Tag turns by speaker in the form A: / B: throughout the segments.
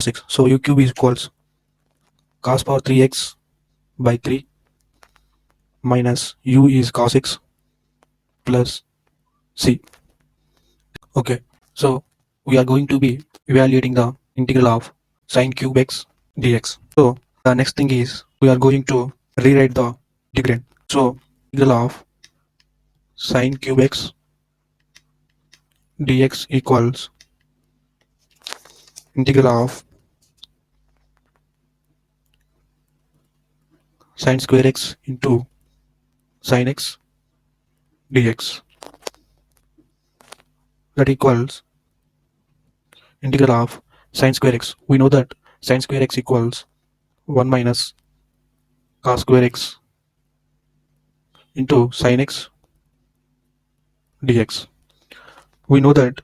A: 6. So u cube is equals cos power 3x by 3 minus u is cos x plus c. Okay, so we are going to be evaluating the integral of sine cube x dx. So the next thing is we are going to rewrite the integrand. So integral of sine cube x dx equals integral of sine square x into sine x dx, that equals integral of sine square x. We know that sine square x equals 1 minus cos square x into sine x dx. We know that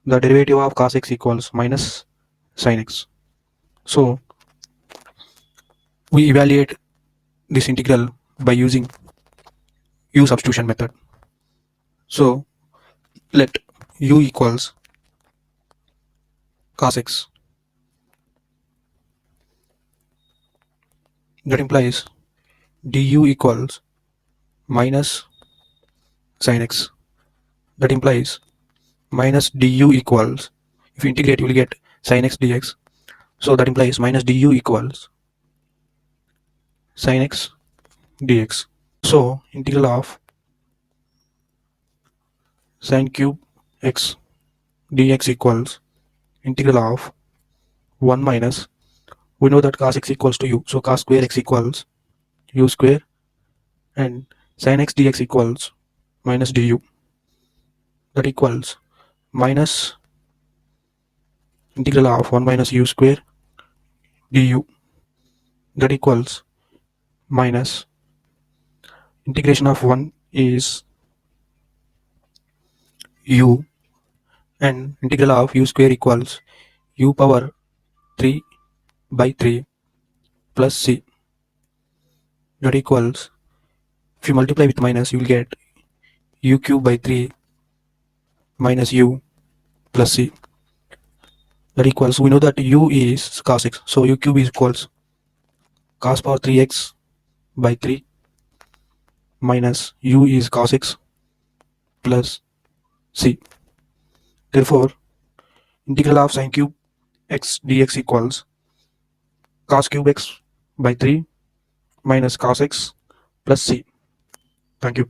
A: the derivative of cos x equals minus sine x. So we evaluate this integral by using u substitution method. So let u equals cos x. That implies du equals minus sin x. That implies minus du equals, if you integrate you will get sin x dx. So that implies minus du equals sin x dx. So integral of sin cube x dx equals integral of 1 minus, we know that cos x equals to u, so cos square x equals u square, and sin x dx equals minus du, that equals minus integral of 1 minus u square du, that equals minus integration of 1 is u, and integral of u square equals u power 3 by 3 plus c, that equals, if you multiply with minus you will get u cube by 3 minus u plus c, that equals, we know that u is cos x, so u cube is equals cos power 3x by 3 minus u is cos x plus c. Therefore integral of sin cube x dx equals cos cube x by 3 minus cos x plus c. Thank you.